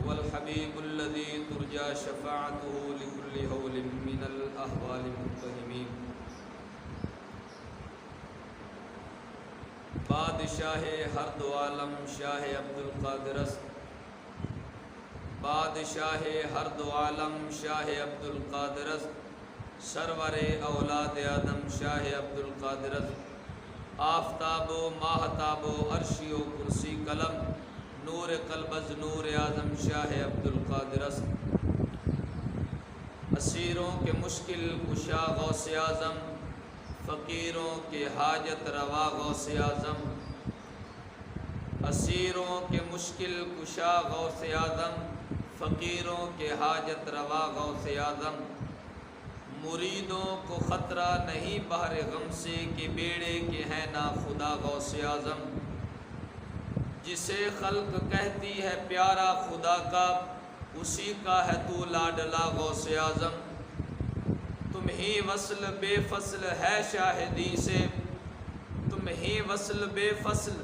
والحبيب الذي ترجى شفاعته لكل هول من الأهوال المتهمين بادشاہ ہر دو عالم شاہ عبد القادر است بادشاہ ہر دو عالم شاہ عبد القادر است سرور اولاد آدم شاہ عبد القادر است آفتاب و ماہتاب و عرشی و کرسی قلم نور قلبز نور اعظم شاہ عبد القادر است اسیروں کے مشکل کشا غوث اعظم فقیروں کے حاجت روا غوث اعظم اسیروں کے مشکل کشا غوث اعظم فقیروں کے حاجت روا غوث اعظم مریدوں کو خطرہ نہیں بحر غم سے کہ بیڑے کے ہیں نا خدا غوث اعظم جسے خلق کہتی ہے پیارا خدا کا اسی کا ہے تو لاڈلا غوث اعظم تم ہی وصل بے فصل ہے شاہدی سے تم ہی وصل بے فصل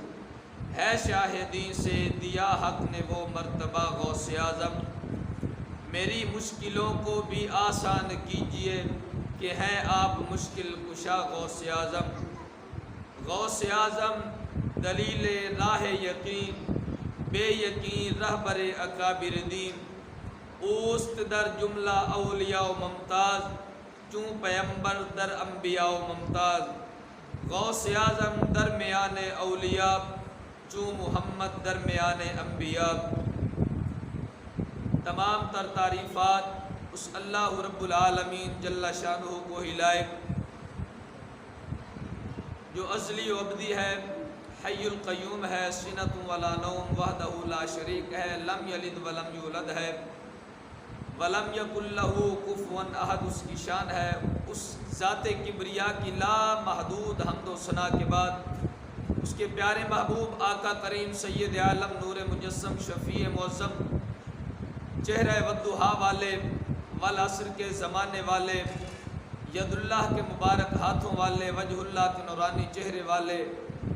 ہے شاہدی سے دیا حق نے وہ مرتبہ غوث اعظم میری مشکلوں کو بھی آسان کیجئے کہ ہیں آپ مشکل کشا غوث اعظم غوث اعظم دلیل راہ یقین بے یقین رہبر اکابر دین اوست در جملہ اولیاء و ممتاز چوں پیمبر در انبیاء و ممتاز غوث اعظم درمیان اولیاء چوں محمد درمیان انبیاء تمام تر تعریفات اس اللہ رب العالمین جل شانہ کو ہی لائق جو ازلی و ابدی ہے حی القیوم ہے سنۃ ولا نوم وحدہ لا شریک ہے لم یلد ولم یولد ہے ولم یکن لہ کفوا احد اس کی شان ہے اس ذات کبریا کی لا محدود حمد و ثنا کے بعد اس کے پیارے محبوب آقا کریم سید عالم نور مجسم شفیع معظم چہرہ والضحیٰ والے والعصر کے زمانے والے ید اللہ کے مبارک ہاتھوں والے وجہ اللہ کے نورانی چہرے والے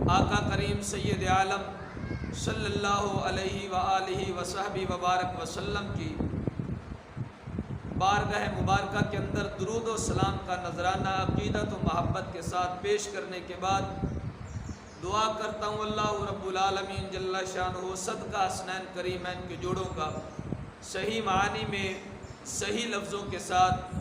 آقا کریم سید عالم صلی اللہ علیہ وآلہ وصحبہ وبارک وسلم کی بارگاہ مبارکہ کے اندر درود و سلام کا نذرانہ عقیدت و محبت کے ساتھ پیش کرنے کے بعد دعا کرتا ہوں اللہ رب العالمین جل شانہ صدقہ حسنین کریمین کے جوڑوں کا صحیح معانی میں صحیح لفظوں کے ساتھ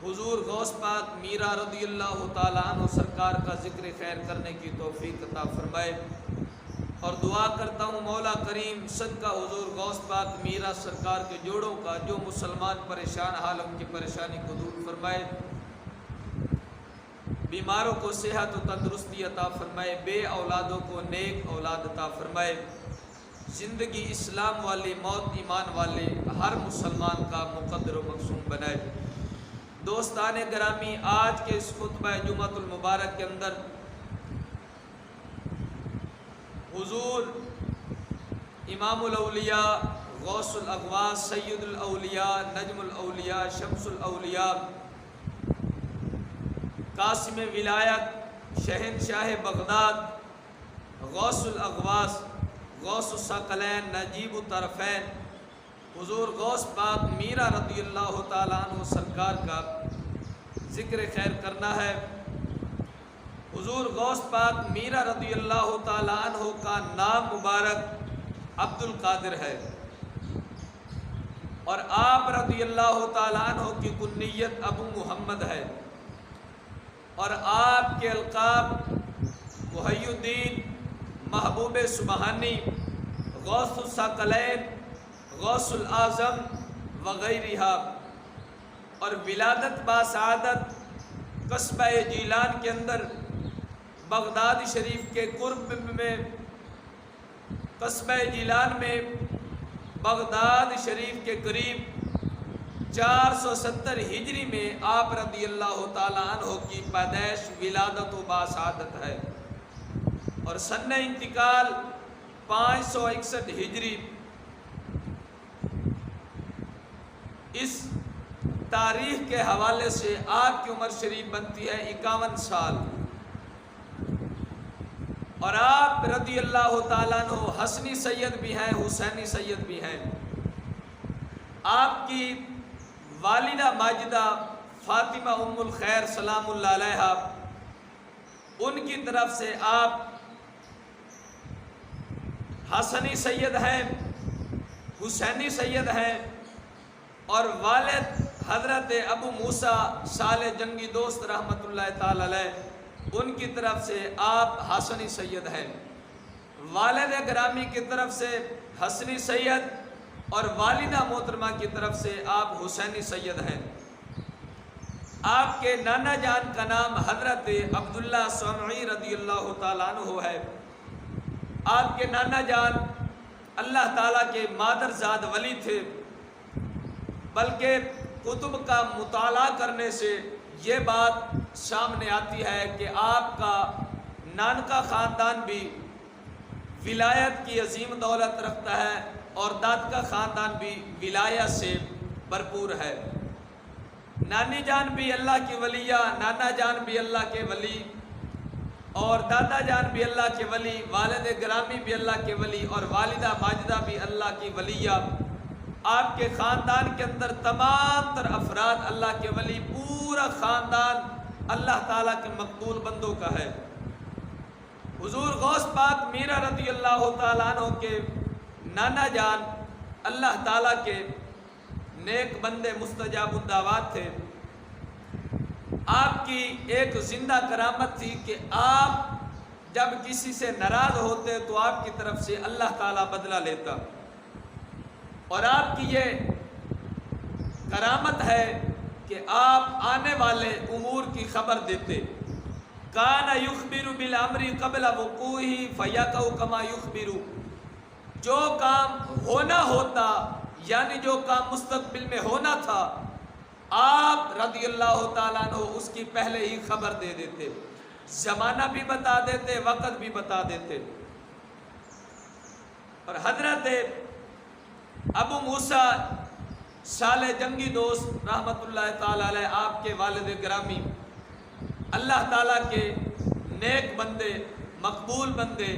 حضور غوث پاک میرا رضی اللہ تعالیٰ عنہ سرکار کا ذکر خیر کرنے کی توفیق عطا فرمائے اور دعا کرتا ہوں مولا کریم صدقہ حضور غوث پاک میرا سرکار کے جوڑوں کا جو مسلمان پریشان حال ان کی پریشانی کو دور فرمائے بیماروں کو صحت و تندرستی عطا فرمائے بے اولادوں کو نیک اولاد عطا فرمائے زندگی اسلام والی موت ایمان والے ہر مسلمان کا مقدر و مقصوم بنائے دوستان گرامی آج کے اس خطبہ جمعۃ المبارک کے اندر حضور امام الاولیاء غوث الاغواث سید الاولیاء نجم الاولیاء شمس الاولیاء قاسم ولایت شہنشاہ بغداد غوث الاغواث غوث الثقلین نجیب الطرفین حضور غوث پاک میرا رضی اللہ تعالیٰ عنہ سرکار کا ذکر خیر کرنا ہے حضور غوث پاک میرا رضی اللہ تعالیٰ عنہ کا نام مبارک عبد القادر ہے اور آپ رضی اللہ تعالیٰ عنہ کی کنیت ابو محمد ہے اور آپ کے القاب محی الدین محبوب سبحانی غوث الثقلین غوث الاعظم وغیرہ اور ولادت باسعادت قصبہ جیلان کے اندر بغداد شریف کے قرب میں قصبہ جیلان میں بغداد شریف کے قریب 470 ہجری میں آپ رضی اللہ تعالیٰ عنہ کی پیدائش ولادت و باسعادت ہے اور سن انتقال 561 ہجری اس تاریخ کے حوالے سے آپ کی عمر شریف بنتی ہے 51 سال اور آپ رضی اللہ تعالیٰ عنہ حسنی سید بھی ہیں، حسینی سید بھی ہیں۔ آپ کی والدہ ماجدہ فاطمہ ام الخیر سلام اللہ علیہا، ان کی طرف سے آپ حسنی سید ہیں، حسینی سید ہیں، اور والد حضرت ابو موسیٰ صالح جنگی دوست رحمۃ اللہ تعالی علیہ، ان کی طرف سے آپ حسنی سید ہیں۔ والد گرامی کی طرف سے حسنی سید اور والدہ محترمہ کی طرف سے آپ حسینی سید ہیں۔ آپ کے نانا جان کا نام حضرت عبداللہ سمعی رضی اللہ تعالیٰ عنہ ہے۔ آپ کے نانا جان اللہ تعالیٰ کے مادرزاد ولی تھے، بلکہ کتب کا مطالعہ کرنے سے یہ بات سامنے آتی ہے کہ آپ کا نانکا خاندان بھی ولایت کی عظیم دولت رکھتا ہے اور دادکا خاندان بھی ولایت سے بھرپور ہے۔ نانی جان بھی اللہ کی ولیہ، نانا جان بھی اللہ کے ولی، اور دادا جان بھی اللہ کے ولی، والد گرامی بھی اللہ کے ولی، اور والدہ ماجدہ بھی اللہ کی ولیہ۔ آپ کے خاندان کے اندر تمام تر افراد اللہ کے ولی، پورا خاندان اللہ تعالیٰ کے مقبول بندوں کا ہے۔ حضور غوث پاک میرا رضی اللہ تعالیٰ عنہ کے نانا جان اللہ تعالیٰ کے نیک بندے مستجاب الدعوات تھے۔ آپ کی ایک زندہ کرامت تھی کہ آپ جب کسی سے ناراض ہوتے تو آپ کی طرف سے اللہ تعالیٰ بدلہ لیتا، اور آپ کی یہ کرامت ہے کہ آپ آنے والے امور کی خبر دیتے۔ کان یخبر بالامر قبل وقوعہ فیقع کما یخبر، جو کام ہونا ہوتا یعنی جو کام مستقبل میں ہونا تھا آپ رضی اللہ تعالیٰ عنہ اس کی پہلے ہی خبر دے دیتے، زمانہ بھی بتا دیتے، وقت بھی بتا دیتے۔ اور حضرت ابو موسیٰ صالح جنگی دوست رحمۃ اللہ تعالی علیہ، آپ کے والد گرامی اللہ تعالیٰ کے نیک بندے، مقبول بندے،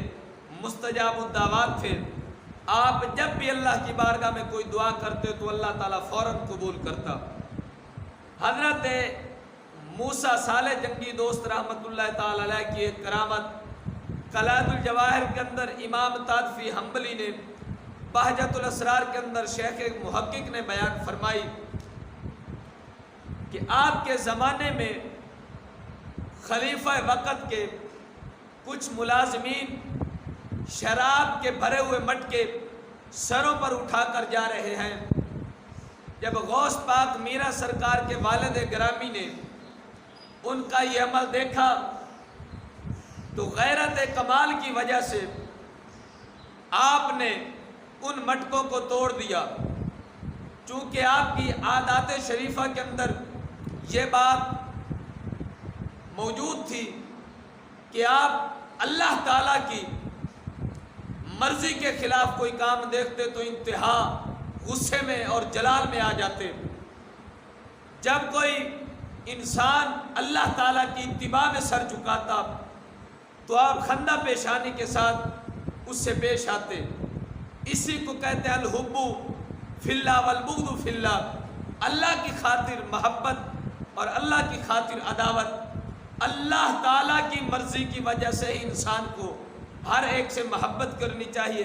مستجاب الدعوات تھے۔ آپ جب بھی اللہ کی بارگاہ میں کوئی دعا کرتے تو اللہ تعالیٰ فوراً قبول کرتا۔ حضرت موسیٰ صالح جنگی دوست رحمۃ اللہ تعالی علیہ کی ایک کرامت قلائد الجواہر کے اندر امام تادفی حنبلی نے، بہجت الاسرار کے اندر شیخ محقق نے بیان فرمائی کہ آپ کے زمانے میں خلیفہ وقت کے کچھ ملازمین شراب کے بھرے ہوئے مٹکے سروں پر اٹھا کر جا رہے ہیں۔ جب غوث پاک میرا سرکار کے والد گرامی نے ان کا یہ عمل دیکھا تو غیرت کمال کی وجہ سے آپ نے ان مٹکوں کو توڑ دیا، چونکہ آپ کی عادات شریفہ کے اندر یہ بات موجود تھی کہ آپ اللہ تعالیٰ کی مرضی کے خلاف کوئی کام دیکھتے تو انتہا غصے میں اور جلال میں آ جاتے۔ جب کوئی انسان اللہ تعالیٰ کی اتباع میں سر جھکاتا تو آپ خندہ پیشانی کے ساتھ اس سے پیش آتے۔ اسی کو کہتے ہیں الحب فی اللہ والبغض فی اللہ، اللہ کی خاطر محبت اور اللہ کی خاطر عداوت۔ اللہ تعالیٰ کی مرضی کی وجہ سے ہی انسان کو ہر ایک سے محبت کرنی چاہیے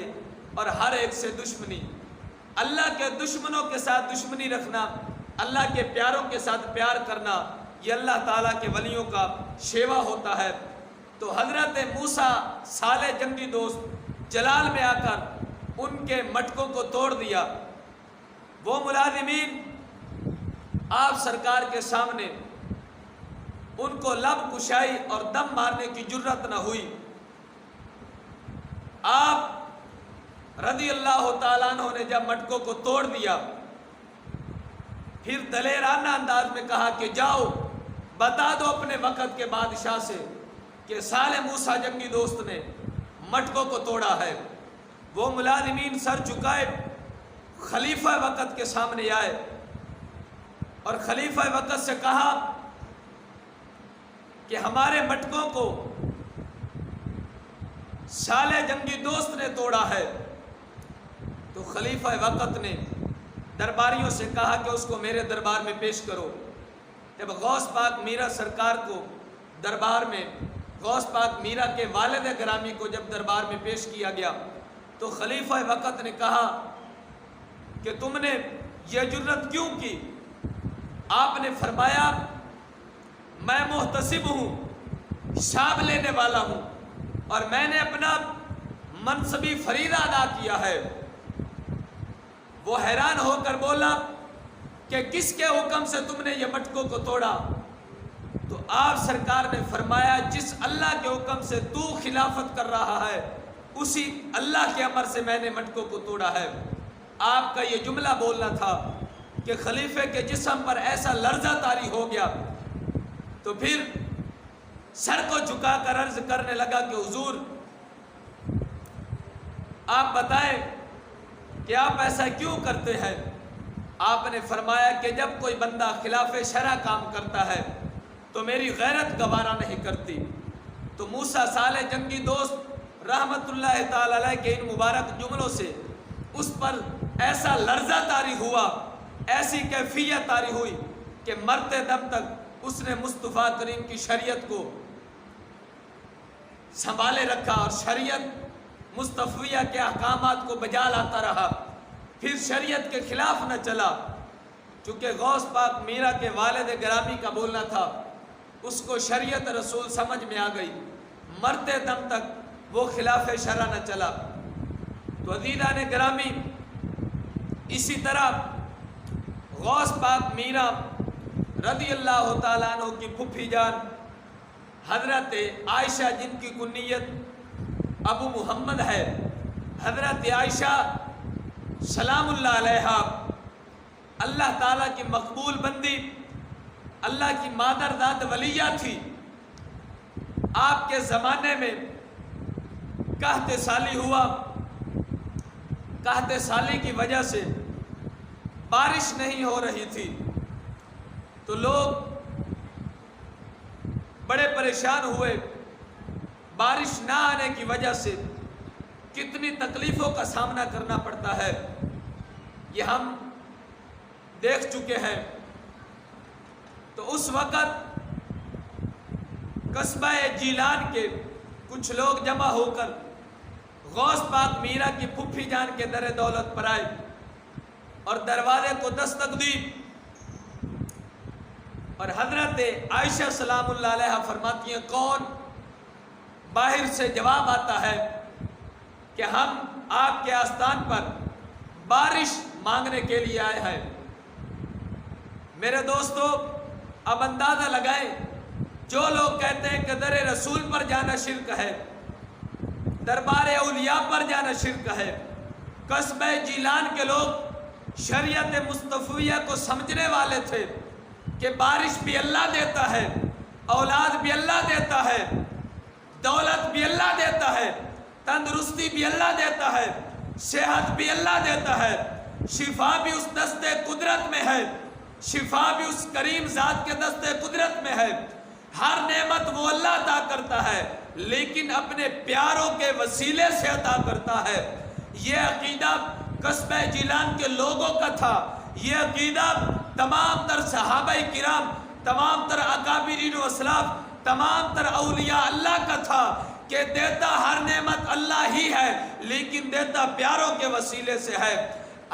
اور ہر ایک سے دشمنی۔ اللہ کے دشمنوں کے ساتھ دشمنی رکھنا، اللہ کے پیاروں کے ساتھ پیار کرنا، یہ اللہ تعالیٰ کے ولیوں کا شیوا ہوتا ہے۔ تو حضرت موسیٰ صالح جنگی دوست جلال میں آ کر ان کے مٹکوں کو توڑ دیا۔ وہ ملازمین آپ سرکار کے سامنے ان کو لب کشائی اور دم مارنے کی جرت نہ ہوئی۔ آپ رضی اللہ تعالیٰ عنہ نے جب مٹکوں کو توڑ دیا پھر دلیرانہ انداز میں کہا کہ جاؤ بتا دو اپنے وقت کے بادشاہ سے کہ صالح موسیٰ جنگی دوست نے مٹکوں کو توڑا ہے۔ وہ ملازمین سر جھکائے خلیفہ وقت کے سامنے آئے اور خلیفہ وقت سے کہا کہ ہمارے مٹکوں کو صالح جنگی دوست نے توڑا ہے۔ تو خلیفہ وقت نے درباریوں سے کہا کہ اس کو میرے دربار میں پیش کرو۔ جب غوث پاک میرا سرکار کو دربار میں، غوث پاک میرا کے والد گرامی کو جب دربار میں پیش کیا گیا تو خلیفہ وقت نے کہا کہ تم نے یہ جرت کیوں کی؟ آپ نے فرمایا میں محتسب ہوں، حساب لینے والا ہوں، اور میں نے اپنا منصبی فریضہ ادا کیا ہے۔ وہ حیران ہو کر بولا کہ کس کے حکم سے تم نے یہ مٹکوں کو توڑا؟ تو آپ سرکار نے فرمایا جس اللہ کے حکم سے تو خلافت کر رہا ہے اسی اللہ کے امر سے میں نے مٹکوں کو توڑا ہے۔ آپ کا یہ جملہ بولنا تھا کہ خلیفے کے جسم پر ایسا لرزہ طاری ہو گیا تو پھر سر کو جھکا کر عرض کرنے لگا کہ حضور آپ بتائیں کہ آپ ایسا کیوں کرتے ہیں؟ آپ نے فرمایا کہ جب کوئی بندہ خلاف شرع کام کرتا ہے تو میری غیرت گوارا نہیں کرتی۔ تو موسیٰ صالح جنگی دوست رحمت اللہ تعالی علیہ کے ان مبارک جملوں سے اس پر ایسا لرزہ طاری ہوا، ایسی کیفیت طاری ہوئی کہ مرتے دم تک اس نے مصطفیٰ کریم کی شریعت کو سنبھالے رکھا اور شریعت مصطفیہ کے احکامات کو بجا لاتا رہا، پھر شریعت کے خلاف نہ چلا۔ چونکہ غوث پاک میرا کے والد گرامی کا بولنا تھا، اس کو شریعت رسول سمجھ میں آ گئی، مرتے دم تک وہ خلاف شرع نہ چلا۔ تو عزیزان گرامی، اسی طرح غوث پاک میرا رضی اللہ تعالیٰ عنہ کی پھپھی جان حضرت عائشہ جن کی کنیت ابو محمد ہے، حضرت عائشہ سلام اللہ علیہا اللہ تعالیٰ کی مقبول بندی، اللہ کی مادر ذات ولیہ تھی۔ آپ کے زمانے میں قحط سالی ہوا، قحط سالی کی وجہ سے بارش نہیں ہو رہی تھی تو لوگ بڑے پریشان ہوئے۔ بارش نہ آنے کی وجہ سے کتنی تکلیفوں کا سامنا کرنا پڑتا ہے یہ ہم دیکھ چکے ہیں۔ تو اس وقت قصبہ جیلان کے کچھ لوگ جمع ہو کر غوث پاک میرا کی پھپھی جان کے در دولت پر آئے اور دروازے کو دستک دی، اور حضرت عائشہ سلام اللہ علیہ فرماتی ہیں کون؟ باہر سے جواب آتا ہے کہ ہم آپ کے آستان پر بارش مانگنے کے لیے آئے ہیں۔ میرے دوستو، اب اندازہ لگائیں، جو لوگ کہتے ہیں کہ در رسول پر جانا شرک ہے، دربار اولیاء پر جانا شرک ہے، قصبہ جیلان کے لوگ شریعت مصطفیہ کو سمجھنے والے تھے کہ بارش بھی اللہ دیتا ہے، اولاد بھی اللہ دیتا ہے، دولت بھی اللہ دیتا ہے، تندرستی بھی اللہ دیتا ہے، صحت بھی اللہ دیتا ہے، شفا بھی اس دست قدرت میں ہے، شفا بھی اس کریم ذات کے دست قدرت میں ہے، ہر نعمت وہ اللہ عطا کرتا ہے لیکن اپنے پیاروں کے وسیلے سے عطا کرتا ہے۔ یہ عقیدہ قصبہ جیلان کے لوگوں کا تھا، یہ عقیدہ تمام تر صحابہ کرام، تمام تر اکابرین و اسلاف، تمام تر اولیاء اللہ کا تھا کہ دیتا ہر نعمت اللہ ہی ہے لیکن دیتا پیاروں کے وسیلے سے ہے۔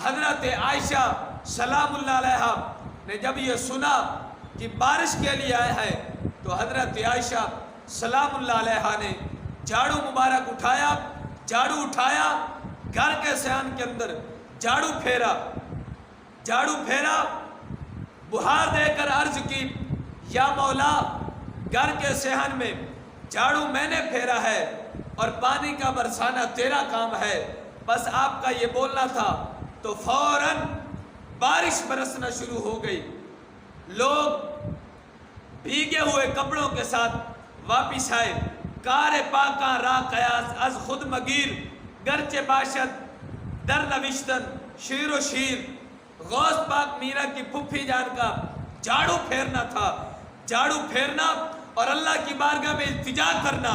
حضرت عائشہ سلام اللہ علیہ نے جب یہ سنا کہ بارش کے لیے آئے ہیں تو حضرت عائشہ سلام اللہ علیہ نے جھاڑو مبارک اٹھایا، جھاڑو اٹھایا، گھر کے صحن کے اندر جھاڑو پھیرا، بہار دے کر عرض کی یا مولا گھر کے صحن میں جھاڑو میں نے پھیرا ہے اور پانی کا برسانا تیرا کام ہے، بس آپ کا یہ بولنا تھا۔ تو فوراً بارش برسنا شروع ہو گئی، لوگ بھیگے ہوئے کپڑوں کے ساتھ واپس آئے۔ کار پاکاں را قیاس از خود مگیر گرچہ باشد در نوشتن شیر و شیر۔ غوث پاک میرا کی پھپھی جان کا جھاڑو پھیرنا تھا، جھاڑو پھیرنا اور اللہ کی بارگاہ میں التجا کرنا،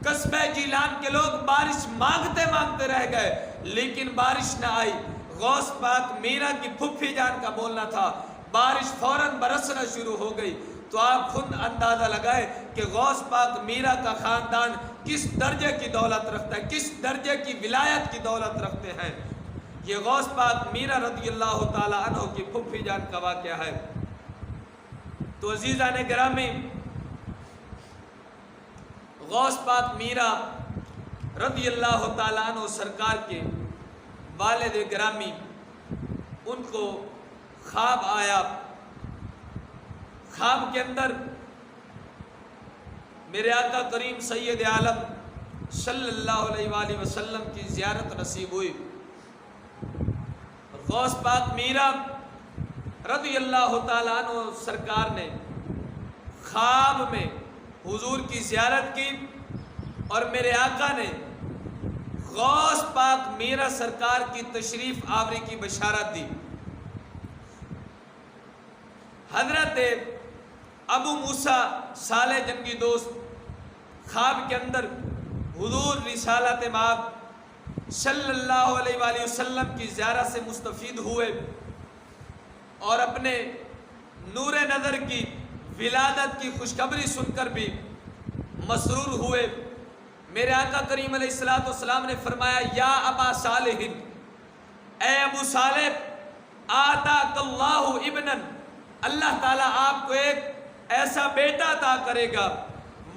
قصبہ جیلان کے لوگ بارش مانگتے مانگتے رہ گئے لیکن بارش نہ آئی۔ غوث پاک میرا کی پھپھی جان کا بولنا تھا، بارش فوراً برسنا شروع ہو گئی۔ تو آپ خود اندازہ لگائے کہ غوث پاک میرا کا خاندان کس درجے کی دولت رکھتا ہے، کس درجے کی ولایت کی دولت رکھتے ہیں۔ یہ غوث پاک میرا رضی اللہ تعالی عنہ کی پھپھی جان کا واقعہ ہے۔ تو عزیزان گرامی، غوث پاک میرا رضی اللہ تعالی عنہ سرکار کے والد گرامی، ان کو خواب آیا۔ خواب کے اندر میرے آقا کریم سید عالم صلی اللہ علیہ وآلہ وسلم کی زیارت نصیب ہوئی۔ غوث پاک میرا رضی اللہ تعالیٰ عنہ سرکار نے خواب میں حضور کی زیارت کی اور میرے آقا نے غوث پاک میرا سرکار کی تشریف آوری کی بشارت دی۔ حضرت ابو موسیٰ صالح جنگی دوست خواب کے اندر حضور رسالت مآب صلی اللہ علیہ وآلہ وسلم کی زیارت سے مستفید ہوئے اور اپنے نور نظر کی ولادت کی خوشخبری سن کر بھی مسرور ہوئے۔ میرے آقا کریم علیہ السلام نے فرمایا، یا ابا صالح، اے ابو صالح، آتاک اللہ ابنا، اللہ تعالیٰ آپ کو ایک ایسا بیٹا عطا کرے گا،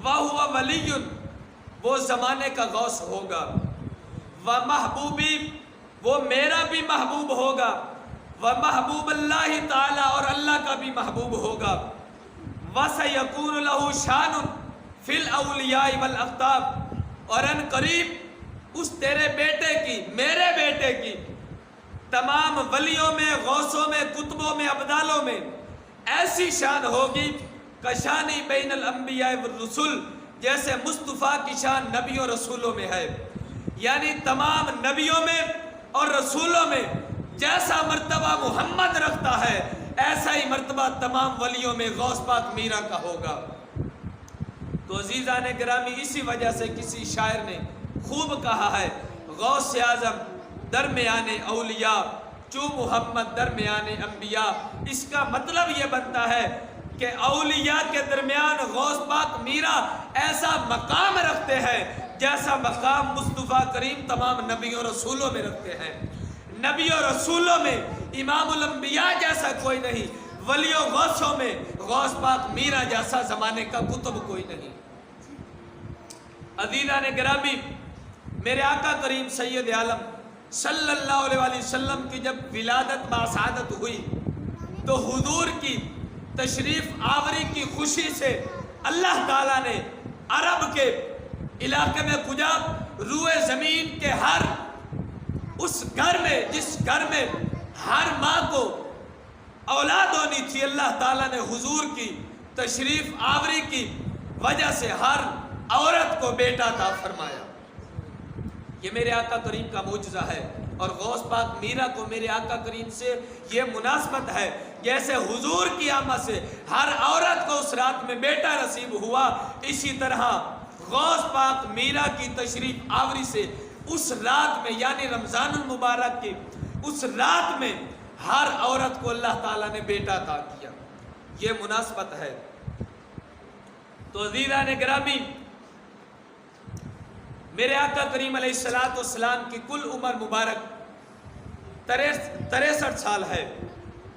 وَهُوَ وَلِيٌّ، وہ زمانے کا غوث ہوگا، وَمَحْبُوبِي، وہ میرا بھی محبوب ہوگا، وَمَحْبُوبَ اللَّهِ تعالیٰ، اور اللہ کا بھی محبوب ہوگا، وَسَيَكُونُ لَهُ شَانٌ فِي الْأَوْلِيَاءِ وَالْأَقْطَابِ، اور ان قریب اس تیرے بیٹے کی، میرے بیٹے کی تمام ولیوں میں، غوثوں میں، کتبوں میں، ابدالوں میں ایسی شان ہوگی کشانی بین الانبیاء والرسول، جیسے مصطفیٰ کی شان نبیوں رسولوں میں ہے۔ یعنی تمام نبیوں میں اور رسولوں میں جیسا مرتبہ محمد رکھتا ہے ایسا ہی مرتبہ تمام ولیوں میں غوث پاک میرا کا ہوگا۔ تو عزیزان گرامی، اسی وجہ سے کسی شاعر نے خوب کہا ہے، غوث اعظم درمیان اولیاء چو محمد درمیان انبیاء۔ اس کا مطلب یہ بنتا ہے کہ اولیاء کے درمیان غوث پاک میرا ایسا مقام رکھتے ہیں جیسا مقام مصطفیٰ کریم تمام نبیوں رسولوں میں رکھتے ہیں۔ نبیوں رسولوں میں امام الانبیاء جیسا کوئی نہیں، ولیوں غوثوں میں غوث پاک میرا جیسا زمانے کا کتب کوئی نہیں۔ عزیزان گرامی، میرے آقا کریم سید عالم صلی اللہ علیہ وآلہ وسلم کی جب ولادت باسعادت ہوئی تو حضور کی تشریف آوری کی خوشی سے اللہ تعالیٰ نے عرب کے علاقے میں کجا روئے زمین کے ہر اس گھر میں، جس گھر میں ہر ماں کو اولاد ہونی تھی، اللہ تعالیٰ نے حضور کی تشریف آوری کی وجہ سے ہر عورت کو بیٹا عطا فرمایا۔ یہ میرے آقا کریم کا معجزہ ہے، اور غوث پاک میرا کو میرے آقا کریم سے یہ مناسبت ہے، جیسے حضور کی آمد سے ہر عورت کو اس رات میں بیٹا نصیب ہوا، اسی طرح غوث پاک میرا کی تشریف آوری سے اس رات میں، یعنی رمضان المبارک کی اس رات میں ہر عورت کو اللہ تعالیٰ نے بیٹا عطا کیا۔ یہ مناسبت ہے۔ تو عزیزان گرامی، میرے آقا کریم علیہ السلام کی کل عمر مبارک 63 سال ہے،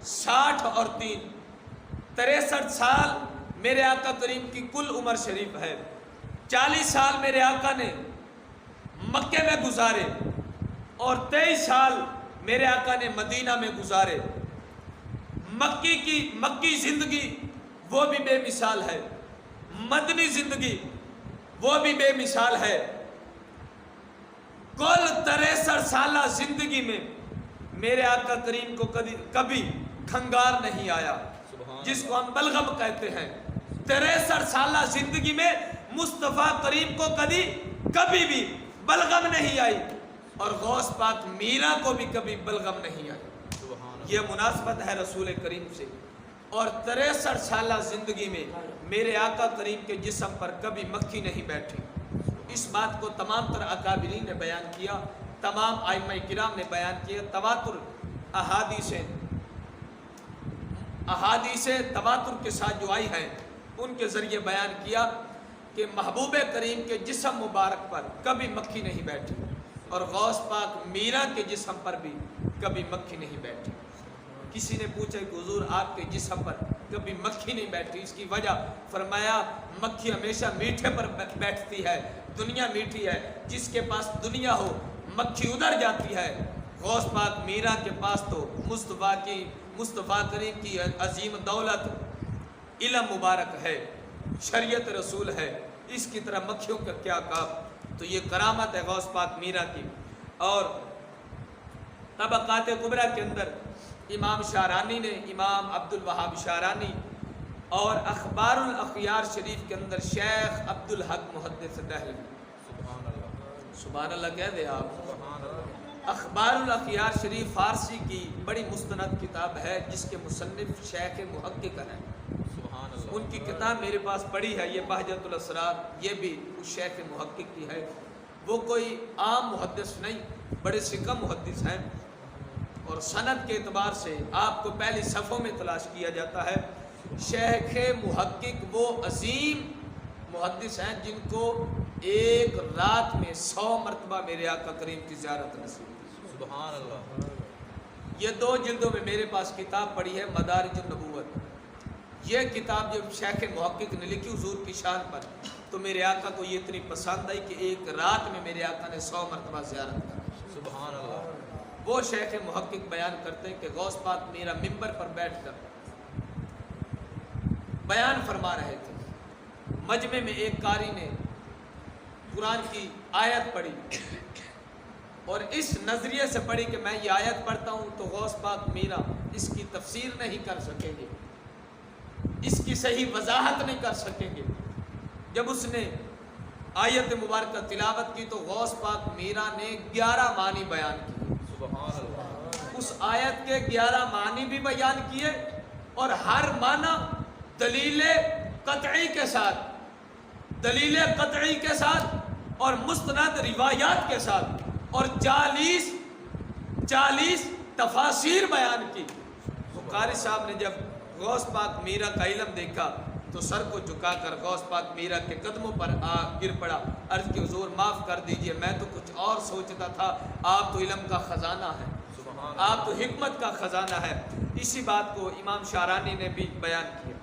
60 اور 3، 63 سال میرے آقا کریم کی کل عمر شریف ہے۔ 40 سال میرے آقا نے مکے میں گزارے اور 23 سال میرے آقا نے مدینہ میں گزارے۔ مکی زندگی وہ بھی بے مثال ہے، مدنی زندگی وہ بھی بے مثال ہے۔ کل 63 سالہ زندگی میں میرے آقا کریم کو کبھی کھنگار نہیں آیا، جس کو ہم بلغم کہتے ہیں۔ 63 سالہ زندگی میں مصطفیٰ کریم کو کبھی بھی بلغم نہیں آئی، اور غوث پاک میرا کو بھی کبھی بلغم نہیں آئی۔ یہ مناسبت ہے رسول کریم سے۔ اور 63 سالہ زندگی میں میرے آقا کریم کے جسم پر کبھی مکھی نہیں بیٹھی۔ اس بات کو تمام تر اکابرین نے بیان کیا، تمام ائمہ کرام نے بیان کیا، تواتر احادیث تواتر کے ساتھ جو آئی ہیں ان کے ذریعے بیان کیا کہ محبوب کریم کے جسم مبارک پر کبھی مکھی نہیں بیٹھی، اور غوث پاک میرا کے جسم پر بھی کبھی مکھی نہیں بیٹھی۔ کسی نے پوچھا کہ حضور آپ کے جسم پر کبھی مکھی نہیں بیٹھی، اس کی وجہ فرمایا مکھی ہمیشہ میٹھے پر بیٹھتی ہے، دنیا میٹھی ہے، جس کے پاس دنیا ہو مکھی ادھر جاتی ہے۔ غوث پاک میرا کے پاس تو مصطفیٰ کریم کی عظیم دولت علم مبارک ہے، شریعت رسول ہے، اس کی طرح مکھیوں کا کیا کام؟ تو یہ کرامت ہے غوث پاک میرا کی۔ اور طبقات کبریٰ کے اندر امام شارانی نے، امام عبد الوہاب شارانی، اور اخبار الاخیار شریف کے اندر شیخ عبد الحق محدث دہلوی، سبحان اللہ کہہ دے آپ۔ اخبار الاخیار شریف فارسی کی بڑی مستند کتاب ہے، جس کے مصنف شیخ محقق ہیں، ان کی کتاب میرے پاس پڑھی ہے، یہ بہجت الاسرار، یہ بھی اس شیخ محقق کی ہے۔ وہ کوئی عام محدث نہیں، بڑے ثقہ محدث ہیں، اور سند کے اعتبار سے آپ کو پہلی صفوں میں تلاش کیا جاتا ہے۔ شیخ محقق وہ عظیم محدث ہیں جن کو ایک رات میں 100 مرتبہ میرے آقا کریم کی زیارت نصیب ہوئی۔ سبحان اللہ۔ یہ 2 جلدوں میں میرے پاس کتاب پڑھی ہے، مدارج النبوت۔ یہ کتاب جب شیخ محقق نے لکھی حضور کی شان پر، تو میرے آقا کو یہ اتنی پسند آئی کہ ایک رات میں میرے آقا نے 100 مرتبہ زیارت کر۔ سبحان اللہ۔ وہ شیخ محقق بیان کرتے ہیں کہ غوث پاک میرا ممبر پر بیٹھ کر بیان فرما رہے تھے، مجمع میں ایک قاری نے قرآن کی آیت پڑھی، اور اس نظریے سے پڑھی کہ میں یہ آیت پڑھتا ہوں تو غوث پاک میرا اس کی تفسیر نہیں کر سکیں گے، اس کی صحیح وضاحت نہیں کر سکیں گے۔ جب اس نے آیت مبارکہ تلاوت کی تو غوث پاک میرا نے 11 معنی بیان کیے۔ سبحان اللہ۔ اس آیت کے 11 معنی بھی بیان کیے، اور ہر معنی دلیل قطعی کے ساتھ اور مستند روایات کے ساتھ، اور 40 تفاسیر بیان کی۔ تو قاری صاحب نے جب غوث پاک میرا کا علم دیکھا تو سر کو جھکا کر غوث پاک میرا کے قدموں پر گر پڑا، عرض کی حضور معاف کر دیجئے، میں تو کچھ اور سوچتا تھا، آپ تو علم کا خزانہ ہے، آپ تو حکمت کا خزانہ ہے۔ اسی بات کو امام شارانی نے بھی بیان کیا۔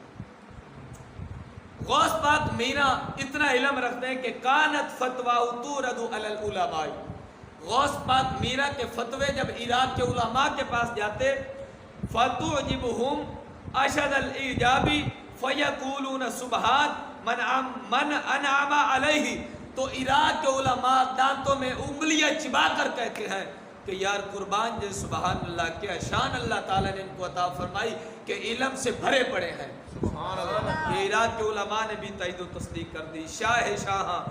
غوث پاک میرا اتنا علم رکھتے ہیں کہ کانت فتویٰ تورد علی العلماء، غوث پاک میرا کے فتوے جب عراق کے علماء کے پاس جاتے، فتعجبہم اشد الاعجابی فیقولون سبحان من انعم علیہ، تو عراق کے علماء دانتوں میں انگلیاں چبا کر کہتے ہیں کہ یار قربان جے سبحان اللہ، کیا شان اللہ تعالیٰ نے ان کو عطا فرمائی کہ علم سے بھرے پڑے ہیں۔ سبحان اللہ۔ یہ عراق کے علماء نے بھی تائید و تصدیق کر دی۔ شاہ شاہاں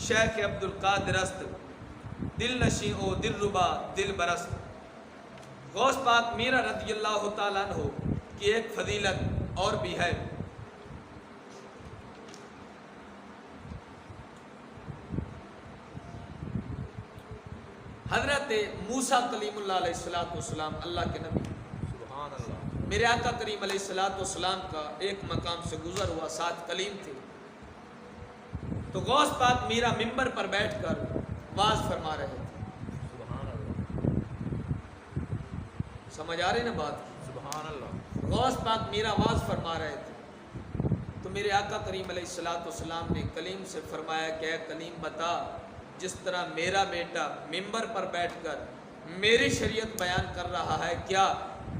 شیخ عبد القادر است، دل نشیں او دل ربا دل برست۔ غوث پاک میرا رضی اللہ تعالیٰ عنہ کی ایک فضیلت اور بھی ہے۔ حضرت موسیٰ کلیم اللہ علیہ السلام، اللہ کے نبی، سبحان اللہ، میرے آقا کریم علیہ السلام کا ایک مقام سے گزر ہوا، 7 کلیم تھے۔ تو غوث پاک میرا ممبر پر بیٹھ کر واز فرما رہے تھے۔ سبحان اللہ۔ سمجھ آ رہے نا بات؟ سبحان اللہ۔ غوث پاک میرا واز فرما رہے تھے، تو میرے آقا کریم علیہ السلام نے کلیم سے فرمایا کہ اے کلیم بتا، جس طرح میرا بیٹا ممبر پر بیٹھ کر میری شریعت بیان کر رہا ہے، کیا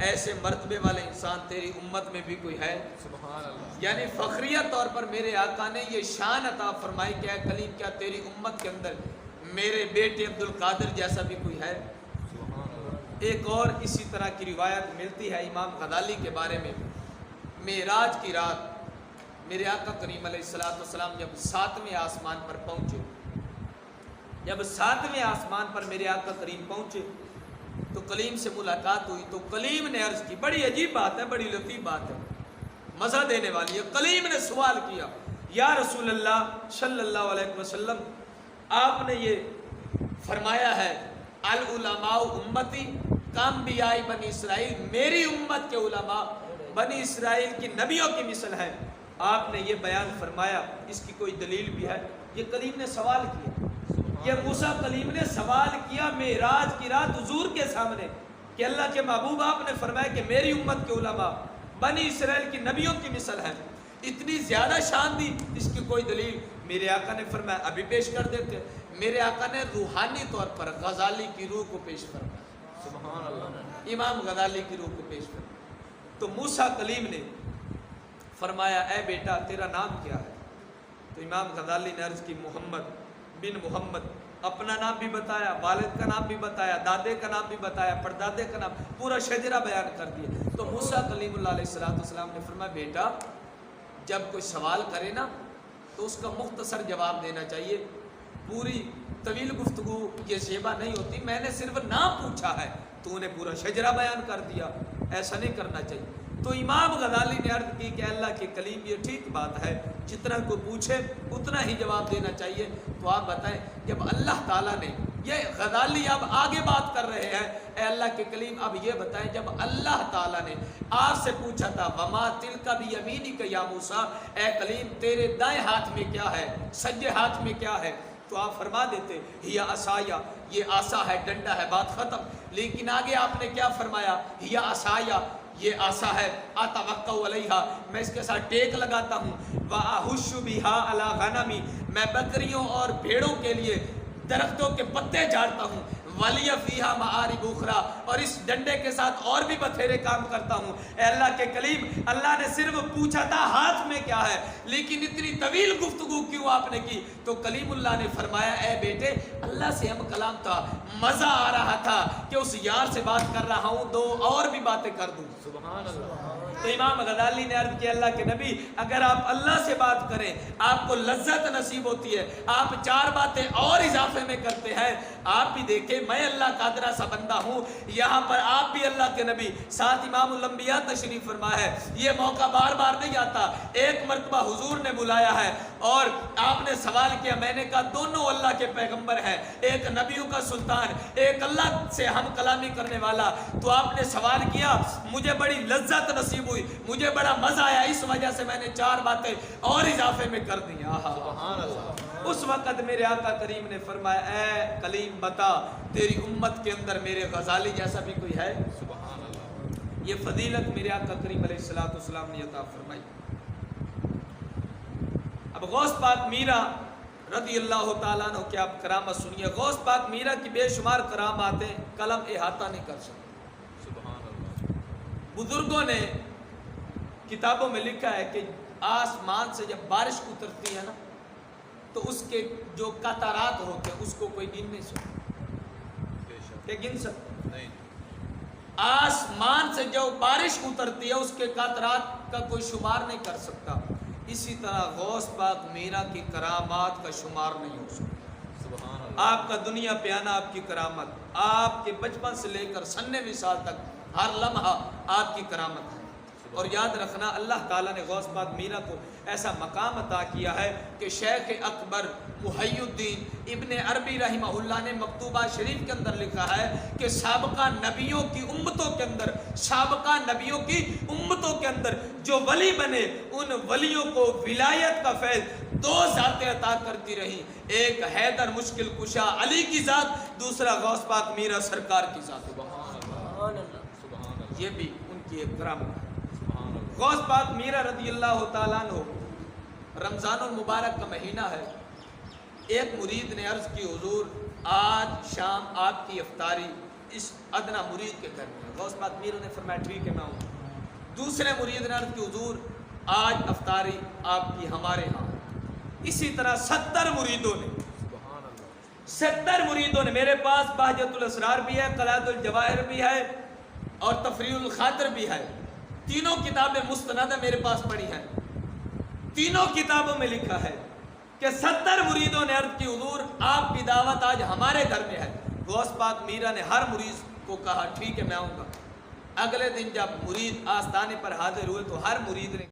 ایسے مرتبے والے انسان تیری امت میں بھی کوئی ہے؟ سبحان اللہ۔ یعنی فخریہ طور پر میرے آقا نے یہ شان عطا فرمائی کہ اے کلیم، کیا تیری امت کے اندر میرے بیٹے عبد القادر جیسا بھی کوئی ہے؟ سبحان اللہ۔ ایک اور اسی طرح کی روایت ملتی ہے امام غزالی کے بارے میں۔ معراج کی رات میرے آقا کریم علیہ السلام جب 7ویں آسمان پر پہنچے، جب 7ویں آسمان پر میرے آقا کریم پہنچے تو کلیم سے ملاقات ہوئی، تو کلیم نے عرض کی، بڑی عجیب بات ہے، بڑی لطیف بات ہے، مزہ دینے والی ہے۔ کلیم نے سوال کیا، یا رسول اللہ صلی اللہ علیہ وسلم، آپ نے یہ فرمایا ہے العلماء امتی کانبیاء بنی اسرائیل، میری امت کے علماء بنی اسرائیل کی نبیوں کی مثل ہے۔ آپ نے یہ بیان فرمایا، اس کی کوئی دلیل بھی ہے؟ یہ کلیم نے سوال کیا، یہ موسیٰ کلیم نے سوال کیا معراج کی رات حضور کے سامنے کہ اللہ کے محبوب آپ نے فرمایا کہ میری امت کے علماء بنی اسرائیل کی نبیوں کی مثل ہے، اتنی زیادہ شان دی، اس کی کوئی دلیل؟ میرے آقا نے فرمایا ابھی پیش کر دیتے۔ میرے آقا نے روحانی طور پر غزالی کی روح کو پیش فرمایا، سبحان اللہ، امام غزالی کی روح کو پیش فرمایا۔ تو موسیٰ کلیم نے فرمایا اے بیٹا تیرا نام کیا ہے؟ تو امام غزالی نے عرض کی محمد بن محمد، اپنا نام بھی بتایا، والد کا نام بھی بتایا، دادے کا نام بھی بتایا، پردادے کا نام، پورا شجرہ بیان کر دیا۔ تو موسیٰ کلیم اللہ علیہ السلام نے فرمایا بیٹا جب کوئی سوال کرے نا تو اس کا مختصر جواب دینا چاہیے، پوری طویل گفتگو یہ شیبہ نہیں ہوتی، میں نے صرف نام پوچھا ہے تو نے پورا شجرہ بیان کر دیا، ایسا نہیں کرنا چاہیے۔ تو امام غزالی نے عرض کی کہ اللہ کے کلیم یہ ٹھیک بات ہے، جتنا کو پوچھے اتنا ہی جواب دینا چاہیے۔ تو آپ بتائیں جب اللہ تعالیٰ نے، یہ غزالی اب آگے بات کر رہے ہیں، اے اللہ کے کلیم اب یہ بتائیں جب اللہ تعالیٰ نے آپ سے پوچھا تھا وما تلک بیمینک یا موسیٰ، اے کلیم تیرے دائیں ہاتھ میں کیا ہے، سجے ہاتھ میں کیا ہے؟ تو آپ فرما دیتے ہیا عصایا، یہ عصا ہے، ڈنڈا ہے، بات ختم۔ لیکن آگے آپ نے کیا فرمایا؟ ہیا عصایا، یہ عصا ہے، اتوکا علیہا، میں اس کے ساتھ ٹیک لگاتا ہوں، واحش بہا علی غنمی، میں بکریوں اور بھیڑوں کے لیے درختوں کے پتے جھاڑتا ہوں، ولی فیہا معارب اخرى، اور اس ڈنڈے کے ساتھ اور بھی بتھیرے کام کرتا ہوں۔ اے اللہ کے کلیم اللہ نے صرف پوچھا تھا ہاتھ میں کیا ہے، لیکن اتنی طویل گفتگو کیوں آپ نے کی؟ تو کلیم اللہ نے فرمایا اے بیٹے اللہ سے ہم کلام تھا، مزہ آ رہا تھا کہ اس یار سے بات کر رہا ہوں، دو اور بھی باتیں کر دوں، سبحان اللہ۔ تو امام غزالی نے عرض کیا اللہ کے نبی اگر آپ اللہ سے بات کریں آپ کو لذت نصیب ہوتی ہے، آپ چار باتیں اور اضافے میں کرتے ہیں۔ آپ بھی دیکھیں میں اللہ کا ادنا سا بندہ ہوں، یہاں پر آپ بھی اللہ کے نبی، ساتھ امام الانبیاء تشریف فرما ہے، یہ موقع بار بار نہیں آتا، ایک مرتبہ حضور نے بلایا ہے اور آپ نے سوال کیا، میں نے کہا دونوں اللہ کے پیغمبر ہیں، ایک نبیوں کا سلطان، ایک اللہ سے ہم کلامی کرنے والا۔ تو آپ نے سوال کیا، مجھے بڑی لذت نصیب ہوئی، مجھے بڑا مزہ آیا، اس وجہ سے میں نے چار باتیں اور اضافے میں کر دی۔ سبحان اللہ۔ اس وقت میرے آقا کریم نے فرمایا اے کلیم بتا تیری امت کے اندر میرے غزالی جیسا بھی کوئی ہے؟ سبحان اللہ۔ یہ فضیلت میرے آقا کریم علیہ السلام نے عطا فرمائی۔ اب غوث پاک میرا رضی اللہ تعالیٰ عنہ کی آپ کرامت سنیے، غوث پاک میرا کی بے شمار کراماتیں قلم احاطہ نہیں کر سکتے۔ سبحان اللہ۔ بزرگوں نے کتابوں میں لکھا ہے کہ آسمان سے جب بارش اترتی ہے نا تو اس کے جو قطرات ہوتے ہیں اس کو کوئی گن نہیں سکتا، کہ گن سکتا نہیں۔ آسمان سے جو بارش اترتی ہے اس کے قطرات کا کوئی شمار نہیں کر سکتا۔ اسی طرح غوث پاک میرا کی کرامات کا شمار نہیں ہو سکتا۔ سبحان اللہ۔ آپ کا دنیا پہ آنا آپ کی کرامت، آپ کے بچپن سے لے کر 99 سال تک ہر لمحہ آپ کی کرامت ہے۔ اور یاد رکھنا اللہ تعالیٰ نے غوث پاک میرا کو ایسا مقام عطا کیا ہے کہ شیخ اکبر محی الدین ابن عربی رحمہ اللہ نے مکتوبہ شریف کے اندر لکھا ہے کہ سابقہ نبیوں کی امتوں کے اندر، سابقہ نبیوں کی امتوں کے اندر جو ولی بنے ان ولیوں کو ولایت کا فیض دو ذاتیں عطا کرتی رہیں، ایک حیدر مشکل کشا علی کی ذات، دوسرا غوث پاک میرا سرکار کی ذات۔ سبحان اللہ۔ یہ بھی ان کی ایک کرامت ہے۔ غوث پاک میرا رضی اللہ تعالیٰ عنہ، رمضان المبارک کا مہینہ ہے، ایک مرید نے عرض کی حضور آج شام آپ کی افطاری اس ادنا مرید کے گھر میں۔ غوث پاک میرا نے فرمایا ٹھیک ہے میں ہوں۔ دوسرے مرید نے عرض کی حضور آج افطاری آپ کی ہمارے ہاں۔ اسی طرح 70 مریدوں نے، 70 مریدوں نے، میرے پاس بہجت الاسرار بھی ہے، قلائد الجواہر بھی ہے اور تفریح الخاطر بھی ہے، تینوں کتابیں مستند میرے پاس پڑھی ہیں۔ تینوں کتابوں میں لکھا ہے کہ 70 مریدوں نے عرض کی حضور آپ کی دعوت آج ہمارے گھر میں ہے۔ غوث پاک میرا نے ہر مرید کو کہا ٹھیک ہے میں آؤں گا۔ اگلے دن جب مرید آستانے پر حاضر ہوئے تو ہر مرید نے